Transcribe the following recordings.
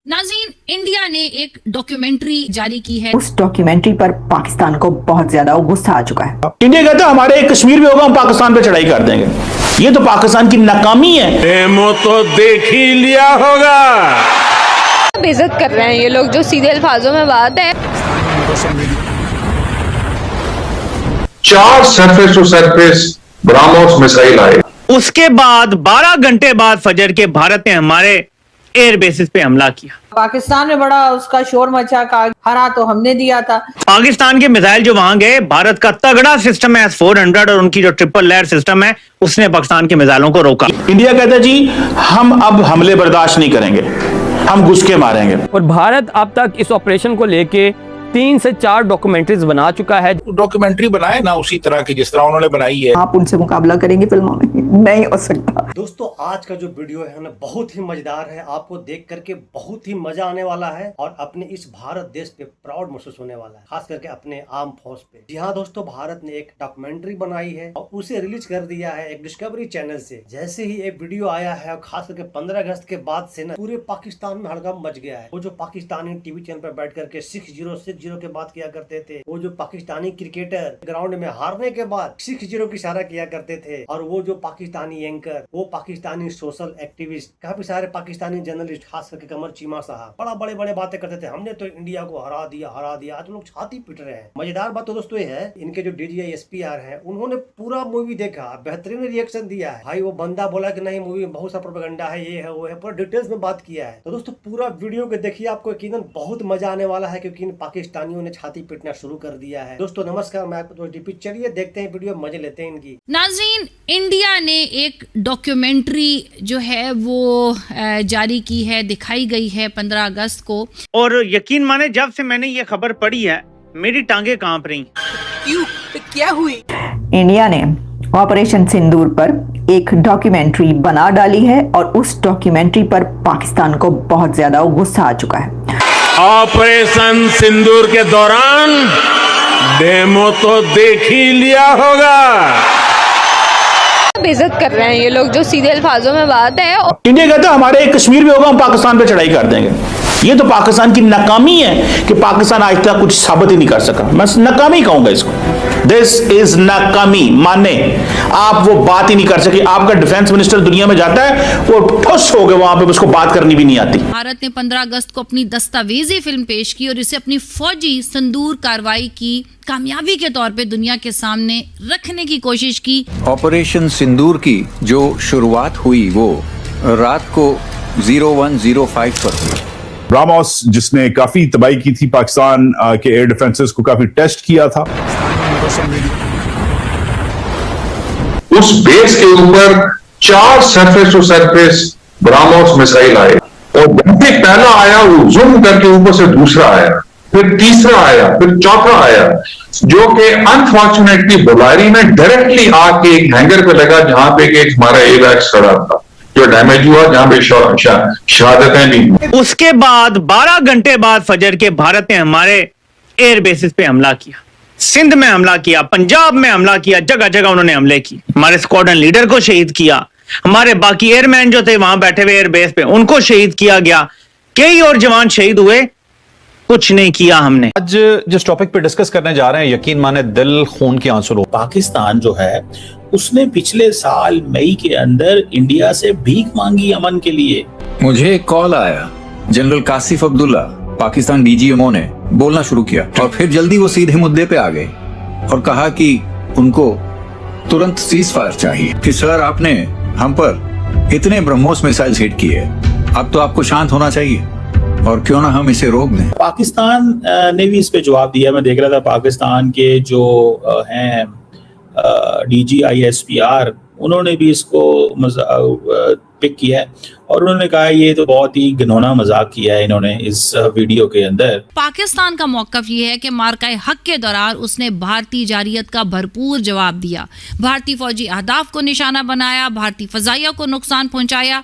नाज़रीन, इंडिया ने एक डॉक्यूमेंट्री जारी की है। उस डॉक्यूमेंट्री पर पाकिस्तान को बहुत ज्यादा गुस्सा आ चुका है। इंडिया कहता है हमारे कश्मीर भी होगा, हम पाकिस्तान पे चढ़ाई कर देंगे। ये तो पाकिस्तान की नाकामी है। डेमो तो देख ही लिया होगा। बेइज्जत कर रहे हैं ये लोग, जो सीधे अल्फाजों में बात है। 4 surface to surface BrahMos missile आए। उसके बाद 12 घंटे बाद फजर के भारत ने हमारे एयर बेसिस पे हमला किया। पाकिस्तान में बड़ा उसका शोर मचा, का हरा तो हमने दिया था। पाकिस्तान के मिसाइल जो वहां गए, भारत का तगड़ा सिस्टम है S-400 और उनकी जो ट्रिपल लेयर सिस्टम है, उसने पाकिस्तान के मिसाइलों को रोका। इंडिया कहता है जी हम अब हमले बर्दाश्त नहीं करेंगे, हम घुस के मारेंगे। और भारत अब तक इस ऑपरेशन को लेके 3 से 4 डॉक्यूमेंट्रीज बना चुका है। डॉक्यूमेंट्री बनाए ना उसी तरह की जिस तरह उन्होंने बनाई है। आप उनसे मुकाबला करेंगे फिल्मों में? नहीं हो सकता। दोस्तों, आज का जो वीडियो है ना बहुत ही मजेदार है। आपको देख करके बहुत ही मजा आने वाला है और अपने इस भारत देश पे प्राउड महसूस होने वाला है, खास करके अपने आर्म फोर्स पे। जी हाँ दोस्तों, भारत ने एक डॉक्यूमेंट्री बनाई है और उसे रिलीज कर दिया है एक डिस्कवरी चैनल से। जैसे ही एक वीडियो आया है और खास करके 15 अगस्त के बाद से ना पूरे पाकिस्तान में हड़कंप मच गया है। वो जो पाकिस्तानी टीवी चैनल पर बैठ करके 6-0 के बात किया करते थे, वो जो पाकिस्तानी क्रिकेटर ग्राउंड में हारने के बाद 6-0 की इशारा किया करते थे, और वो जो पाकिस्तानी एंकर, वो पाकिस्तानी सोशल एक्टिविस्ट, काफी सारे पाकिस्तानी जर्नलिस्ट, खास करके कमर चीमा साहब बड़ा बड़े बातें करते थे। हमने तो इंडिया को हरा दिया। आज लोग छाती पीट रहे हैं। मजेदार बात तो दोस्तों ये है, इनके जो DGI SPR है, उन्होंने पूरा मूवी देखा, बेहतरीन रिएक्शन दिया है। भाई वो बंदा बोला कि नहीं, मूवी में बहुत सा प्रोपेगेंडा है, ये है वो है, पूरा डिटेल्स में बात किया है। तो दोस्तों पूरा वीडियो को देखिए, आपको यकीनन बहुत मजा आने वाला है, क्योंकि इन पाकिस्तानियों ने छाती पीटना शुरू कर दिया है। दोस्तों नमस्कार, मैं आपको DP, चलिए देखते हैं वीडियो, मजे लेते हैं इनकी। नाज़रीन, इंडिया ने एक डॉक्यूमेंट्री जो है वो जारी की है, दिखाई गई है 15 अगस्त को। और यकीन माने, जब से मैंने ये खबर पढ़ी है मेरी टांगे कांप रही। क्यों? क्या हुई? इंडिया ने ऑपरेशन सिंदूर पर एक डॉक्यूमेंट्री बना डाली है और उस डॉक्यूमेंट्री पर पाकिस्तान को बहुत ज्यादा गुस्सा आ चुका है। ऑपरेशन सिंदूर के दौरान डेमो तो देख ही लिया होगा। बेइज्जत कर रहे हैं ये लोग, जो सीधे अल्फाजों में बात है। इंडिया कहता है हमारे कश्मीर भी होगा, हम पाकिस्तान पे चढ़ाई कर देंगे। ये तो पाकिस्तान की नाकामी है कि पाकिस्तान आज तक कुछ साबित ही नहीं कर सका। मैं नाकामी कहूंगा इसको। दिस इज नाकामी। माने आप वो बात ही नहीं कर सके। आपका डिफेंस मिनिस्टर दुनिया में जाता है, वो ठुस हो गए वहां पे, उसको बात करनी भी नहीं आती। भारत ने 15 अगस्त को अपनी दस्तावेजी फिल्म पेश की और इसे अपनी फौजी संदूर कार्रवाई की कामयाबी के तौर पे दुनिया के सामने रखने की कोशिश की। ऑपरेशन सिंदूर की जो शुरुआत हुई वो रात को 01:05 पर हुई। ब्रह्मोस जिसने काफी तबाही की थी, पाकिस्तान के एयर डिफेंसेस को काफी टेस्ट किया था। उस बेस के ऊपर 4 surface to surface BrahMos missile आए, और जैसे पहला आया वो जूम करके ऊपर से दूसरा आया, फिर तीसरा आया, फिर चौथा आया, जो कि अनफॉर्चुनेटली बुलारी में डायरेक्टली आके एक हैंगर पे लगा, जहां पे एक हमारा एवैक्स खड़ा था, जो डैमेज हुआ, जहां पे शहादतें भी। उसके बाद 12 घंटे बाद फजर के भारत ने हमारे एयर बेसिस पे हमला किया। सिंध में हमला किया, पंजाब में हमला किया, जगह जगह उन्होंने हमले किए। हमारे स्क्वाड्रन लीडर को शहीद किया, हमारे बाकी एयरमैन जो थे वहां बैठे हुए एयर बेस पे, उनको शहीद किया गया। कई और जवान शहीद हुए, कुछ नहीं किया हमने। आज जिस टॉपिक पे डिस्कस करने जा रहे हैं, यकीन माने दिल खून के आंसू। पाकिस्तान जो है उसने पिछले साल मई के अंदर इंडिया से भीख मांगी अमन के लिए। मुझे एक कॉल आया, जनरल कासिफ अब्दुल्ला पाकिस्तान DGMO ने बोलना शुरू किया, और फिर जल्दी वो सीधे मुद्दे पे आ गए और कहा कि उनको तुरंत सीज फायर चाहिए कि सर आपने हम पर इतने ब्रह्मोस मिसाइल्स हिट किए, अब तो आपको शांत होना चाहिए और क्यों ना हम इसे रोक दें। पाकिस्तान ने भी इस पे जवाब दिया। मैं देख रहा था पाकिस्तान के जो हैं DGI SPR, उन्होंने भी इसको पिक किया है और उन्होंने कहा ये तो बहुत ही घिनौना मजाक किया है इन्होंने इस वीडियो के अंदर। पाकिस्तान का मौकफ ये है कि मार्का हक के दौरान उसने भारतीय जारियत का भरपूर जवाब दिया, भारतीय फौजी अहदाफ को निशाना बनाया, भारतीय फजाइया को नुकसान पहुंचाया।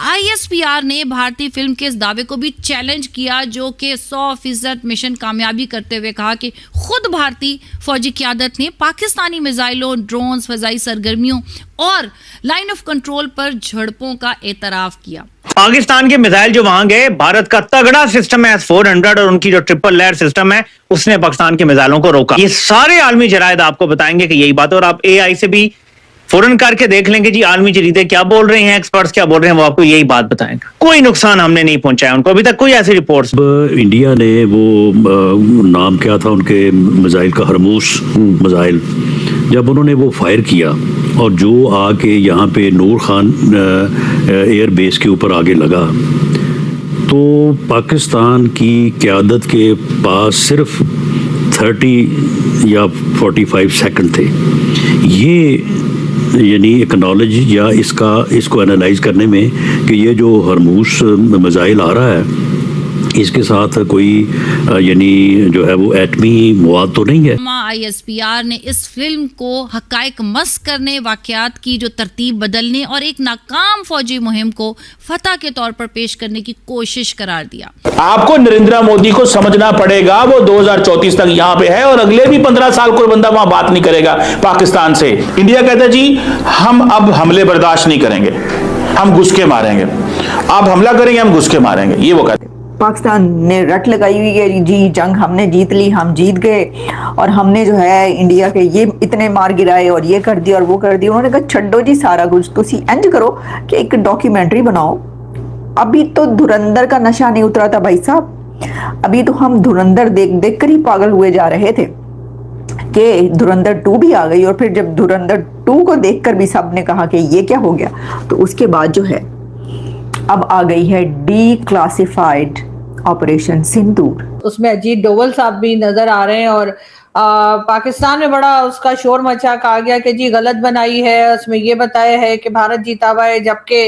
ISPR ने भारतीय फिल्म के इस दावे को भी चैलेंज किया, जो कि 100% मिशन कामयाबी करते हुए कहा कि खुद भारतीय फौजी क़यादत ने पाकिस्तानी मिसाइलों, ड्रोन्स, फजाई सरगर्मियों और लाइन ऑफ कंट्रोल पर झड़पों का एतराफ किया। पाकिस्तान के मिसाइल जो वहां गए, भारत का तगड़ा सिस्टम है S-400 और उनकी जो ट्रिपल लेयर सिस्टम है उसने पाकिस्तान के मिसाइलों को रोका। ये सारे आलमी जरायद आपको बताएंगे कि यही बात है, और आप AI से भी फौरन करके देख लेंगे जी आलमी जरीदे क्या बोल रहे हैं, एक्सपर्ट्स क्या बोल रहे हैं, वो आपको यही बात बताएंगे। कोई नुकसान हमने नहीं पहुंचाया उनको, अभी तक कोई ऐसी रिपोर्ट्स। इंडिया ने वो नाम क्या था उनके मिसाइल का, हरमूस मिसाइल, जब उन्होंने वो फायर किया और जो आके यहाँ पे नूर खान एयर बेस के ऊपर आगे लगा, तो पाकिस्तान की क़यादत के पास सिर्फ 30 या 45 सेकंड थे। ये यानी एक्नॉलेज या इसको एनालाइज करने में कि ये जो हरमूस मिसाइल आ रहा है इसके साथ कोई यानी जो है वो एटमी मवाद तो नहीं है। ISPR ने इस फिल्म को हकायक मस्क करने, वाकयात की जो तरतीब बदलने और एक नाकाम फौजी मुहिम को फतह के तौर पर पेश करने की कोशिश करार दिया। आपको नरेंद्र मोदी को समझना पड़ेगा, वो 2034 तक यहाँ पे है और अगले भी 15 साल कोई बंदा वहां बात नहीं करेगा पाकिस्तान से। इंडिया कहता है जी हम अब हमले बर्दाश्त नहीं करेंगे, हम घुस के मारेंगे, अब हमला करेंगे हम घुस के मारेंगे, ये वो कहते हैं। पाकिस्तान ने रट लगाई हुई है जी, जंग हमने जीत ली, हम जीत गए और हमने जो है इंडिया के ये इतने मार गिराए और ये कर दिया और वो कर दिया। उन्होंने कहा छड्डो जी सारा कुछ, तुसी इंज करो कि एक डॉक्यूमेंट्री बनाओ। अभी तो धुरंधर का नशा नहीं उतरा था भाई साहब, अभी तो हम धुरंधर देख देख कर ही पागल हुए जा रहे थे कि धुरंधर 2 भी आ गई। और फिर जब धुरंधर 2 को देखकर भी सब ने कहा कि ये क्या हो गया, तो उसके बाद जो है अब आ गई है डीक्लासिफाइड ऑपरेशन सिंदूर। उसमें अजीत डोवल साहब भी नजर आ रहे हैं और पाकिस्तान में बड़ा उसका शोर मचा, कहा गया कि जी गलत बनाई है, उसमें ये बताया है कि भारत जीता हुआ है जबकि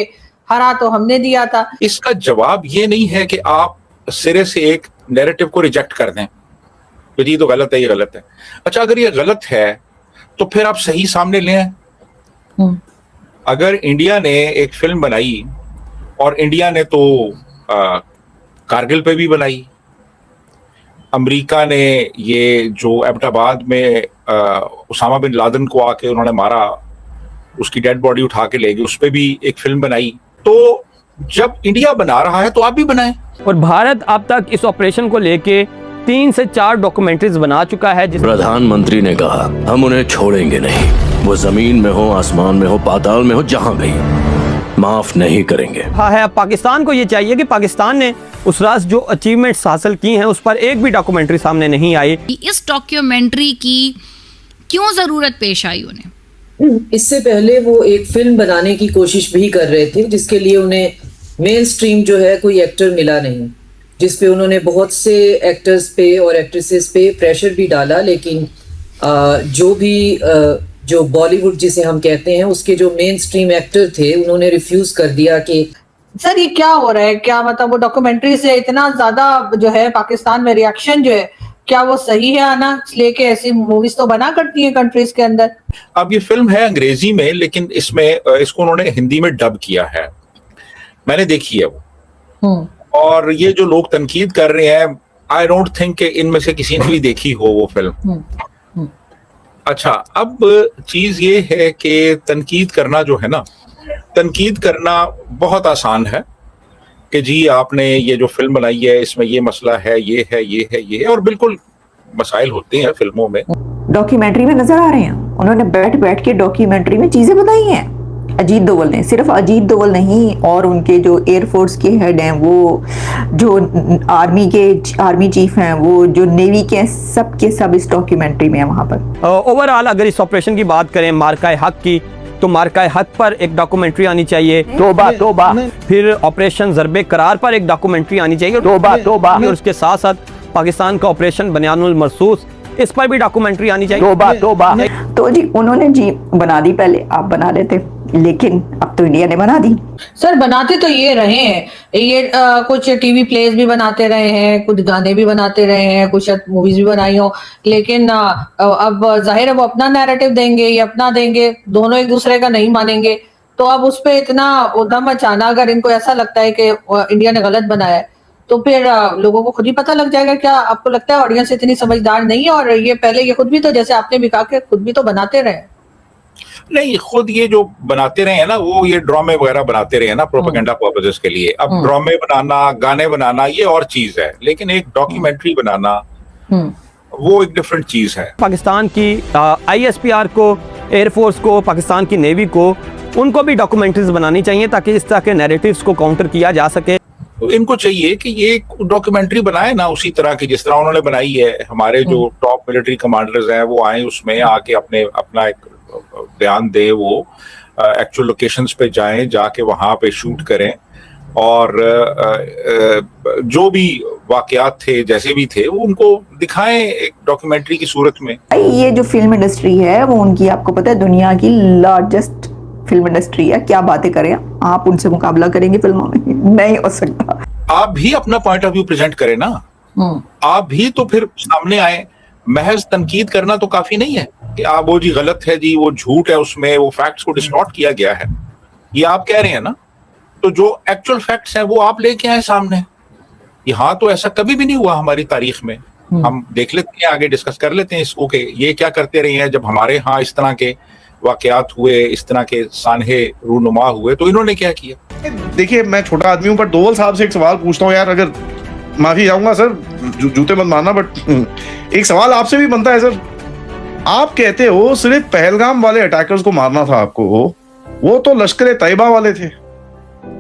हरा तो हमने दिया था। इसका जवाब ये नहीं है कि आप सिरे से एक नैरेटिव को रिजेक्ट कर दें कि जी तो गलत है, ये गलत है। अच्छा, अगर ये गलत है तो फिर आप सही सामने ले आए। अगर इंडिया ने एक फिल्म बनाई और इंडिया ने तो कारगिल पे भी बनाई, अमेरिका ने ये जो एबटाबाद में उसामा बिन लादेन को आके उन्होंने मारा, उसकी डेड बॉडी उठा के ले गए, उस पे भी एक फिल्म बनाई। तो जब इंडिया बना रहा है तो आप भी बनाएं। और भारत अब तक इस ऑपरेशन को लेके 3 से 4 डॉक्यूमेंट्रीज बना चुका है। प्रधानमंत्री ने कहा हम उन्हें छोड़ेंगे नहीं, वो जमीन में हो, आसमान में हो, पाताल में हो, जहां भी, माफ नहीं करेंगे। हाँ है, पाकिस्तान को ये चाहिए कि पाकिस्तान ने उस रात जो अचीवमेंट्स हासिल की हैं उस पर एक भी डॉक्यूमेंट्री सामने नहीं आई। इस डॉक्यूमेंट्री की क्यों जरूरत पेश आई उन्हें? इससे पहले वो एक फिल्म बनाने की कोशिश भी कर रहे थे जिसके लिए उन्हें मेन स्ट्रीम जो है कोई एक्टर मिला नहीं, जिसपे उन्होंने बहुत से एक्टर्स पे और एक्ट्रेसेस पे प्रेशर भी डाला, लेकिन जो बॉलीवुड जिसे हम कहते हैं उसके जो मेन स्ट्रीम एक्टर थे उन्होंने रिफ्यूज कर दिया कि सर ये क्या हो रहा है, क्या मतलब वो डॉक्यूमेंट्री से इतना ज्यादा जो है पाकिस्तान में रिएक्शन जो है, क्या वो सही है आना, इसलिए कि ऐसी मूवीज तो बना करती हैं कंट्रीज के अंदर। अब ये फिल्म है अंग्रेजी में, लेकिन इसमें इसको उन्होंने हिंदी में डब किया है, मैंने देखी है वो। और ये जो लोग तनकीद कर रहे हैं, आई डोंट थिंक कि इनमें से किसी ने भी देखी हो वो फिल्म। अच्छा, अब चीज ये है कि तनकीद करना जो है ना, तनकीद करना बहुत आसान है कि जी आपने ये जो फिल्म बनाई है इसमें ये मसला है, ये है, ये है, ये है, और बिल्कुल मसाइल होते हैं फिल्मों में। डॉक्यूमेंट्री में नजर आ रहे हैं, उन्होंने बैठ बैठ के डॉक्यूमेंट्री में चीजें बताई हैं अजीत डोवल ने। सिर्फ अजीत डोवल नहीं, और उनके जो एयरफोर्स के हेड हैं, वो जो आर्मी चीफ हैं, वो जो नेवी के, सब के सब इस डॉक्यूमेंट्री में है वहां पर। ओवरऑल अगर इस ऑपरेशन की बात करें मार्का हक की, तो मार्का हक पर एक डॉक्यूमेंट्री आनी चाहिए। तोबा। फिर ऑपरेशन ज़रबे करार पर एक डॉक्यूमेंट्री आनी चाहिए। तोबा। और उसके साथ साथ पाकिस्तान का ऑपरेशन बनियानुल मरसूस, इस पर भी डॉक्यूमेंट्री आनी चाहिए। तोबा। तो जी उन्होंने जी बना दी, पहले आप बना रहे थे, लेकिन अब तो इंडिया ने बना दी। सर बनाते तो ये रहे हैं, ये कुछ टीवी प्लेज भी बनाते रहे हैं, कुछ गाने भी बनाते रहे हैं, कुछ मूवीज भी बनाई हो, लेकिन अब जाहिर है वो अपना नैरेटिव देंगे, ये अपना देंगे, दोनों एक दूसरे का नहीं मानेंगे। तो अब उस पर इतना उद्यम मचाना, अगर इनको ऐसा लगता है कि इंडिया ने गलत बनाया है, तो फिर लोगों को खुद ही पता लग जाएगा। क्या आपको लगता है ऑडियंस इतनी समझदार नहीं है? और ये पहले ये खुद भी तो, जैसे आपने भी कहा कि खुद भी तो बनाते रहे। नहीं, खुद ये जो बनाते रहे हैं ना, वो ये ड्रामे वगैरह बनाते रहे हैं ना प्रोपेगेंडा पर्पसेस के लिए। अब ड्रामे बनाना, गाने बनाना ये और चीज है, लेकिन एक डॉक्यूमेंट्री बनाना वो एक डिफरेंट चीज है। पाकिस्तान की ISPR को, एयरफोर्स को, पाकिस्तान की नेवी को, उनको भी डॉक्यूमेंट्रीज बनानी चाहिए ताकि इस तरह के नैरेटिव्स को काउंटर किया जा सके। तो इनको चाहिए कि ये डॉक्यूमेंट्री बनाए ना उसी तरह की जिस तरह उन्होंने बनाई है। हमारे जो टॉप मिलिट्री कमांडर्स हैं वो आए, उसमें आके अपना एक बयान दे, वो एक्चुअल लोकेशंस पे जाएं, जाके वहां पे शूट करें और जो भी वाकयात थे जैसे भी थे वो उनको दिखाएं एक डॉक्यूमेंट्री की सूरत में। ये जो फिल्म इंडस्ट्री है वो उनकी, आपको पता है, दुनिया की लार्जेस्ट फिल्म इंडस्ट्री है। क्या बातें करें, आप उनसे मुकाबला करेंगे फिल्मों में? नहीं हो सकता। आप भी अपना पॉइंट ऑफ व्यू प्रेजेंट करें ना, आप भी तो फिर सामने आए। महज तनकीद करना तो काफी नहीं है कि आप वो जी गलत है जी, वो झूठ है, उसमें वो फैक्ट्स को डिस्टॉर्ट किया गया है, ये आप कह रहे हैं ना। तो जो एक्चुअल फैक्ट्स हैं वो आप लेके आए सामने। यहाँ तो ऐसा कभी भी नहीं हुआ हमारी तारीख में। हम देख लेते हैं, आगे डिस्कस कर लेते हैं इसको कि ये क्या करते रहे हैं। जब हमारे यहाँ इस तरह के वाकयात हुए, इस तरह के सानहे रूनुमा हुए, तो इन्होंने क्या किया। देखिए, मैं छोटा आदमी हूँ, पर डोवल साहब से एक सवाल पूछता हूँ यार। अगर माफी चाहूंगा सर, जूते मत मारना, बट एक सवाल आपसे भी बनता है सर। आप कहते हो सिर्फ पहलगाम वाले अटैकर्स को मारना था आपको, वो तो लश्कर तैयबा वाले थे।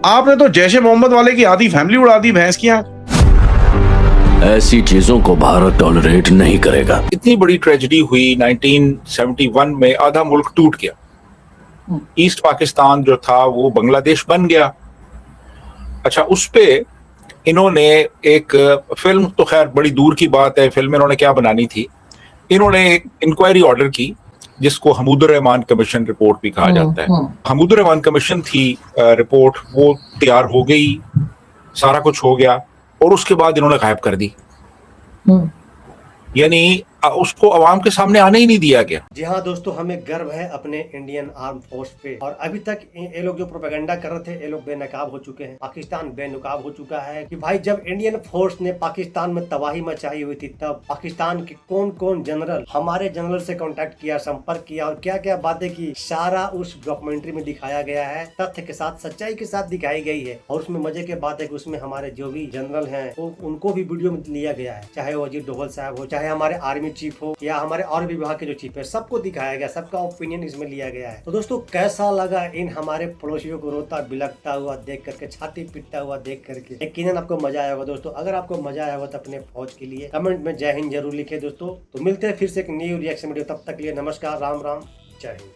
आपने तो जैश ए मोहम्मद वाले की आधी फैमिली उड़ा दी भैंस की आंख। ऐसी चीजों को भारत टॉलरेट नहीं करेगा। इतनी बड़ी ट्रेजेडी हुई 1971 में, आधा मुल्क टूट गया। ईस्ट पाकिस्तान जो था वो बांग्लादेश बन गया। अच्छा, उस पे इन्होंने एक फिल्म, तो खैर बड़ी दूर की बात है, फिल्म इन्होंने क्या बनानी थी, इन्होंने एक इंक्वायरी ऑर्डर की जिसको हमूदुर रहमान कमीशन रिपोर्ट भी कहा जाता है। हमूदुर रहमान कमीशन थी रिपोर्ट, वो तैयार हो गई, सारा कुछ हो गया, और उसके बाद इन्होंने गायब कर दी। यानी उसको अवाम के सामने आने ही नहीं दिया गया। जी हाँ दोस्तों, हमें गर्व है अपने इंडियन आर्म फोर्स पे। और अभी तक ये लोग जो प्रोपेगेंडा कर रहे थे, ये लोग बेनकाब हो चुके हैं। पाकिस्तान बेनकाब हो चुका है कि भाई जब इंडियन फोर्स ने पाकिस्तान में तबाही मचाई हुई थी, तब पाकिस्तान के कौन कौन जनरल हमारे जनरल से कांटेक्ट किया, संपर्क किया और क्या क्या बातें की, सारा उस डॉक्यूमेंट्री में दिखाया गया है। तथ्य के साथ, सच्चाई के साथ दिखाई गई है। और उसमें मजे की बात है कि उसमें हमारे जो भी जनरल हैं उनको भी वीडियो में लिया गया है, चाहे वो अजीत डोभाल साहब हो, चाहे हमारे आर्मी चीफ हो, या हमारे और विभाग के जो चीफ है, सबको दिखाया गया, सबका ओपिनियन इसमें लिया गया है। तो दोस्तों, कैसा लगा इन हमारे पड़ोसियों को रोता बिलखता हुआ देख करके, छाती पीटता हुआ देख करके? यकीनन आपको मजा आया होगा दोस्तों। अगर आपको मजा आया होगा तो अपने फौज के लिए कमेंट में जय हिंद जरूर लिखे दोस्तों। तो मिलते हैं फिर से एक न्यू रिएक्शन वीडियो, तब तक के लिए नमस्कार, राम राम, जय हिंद।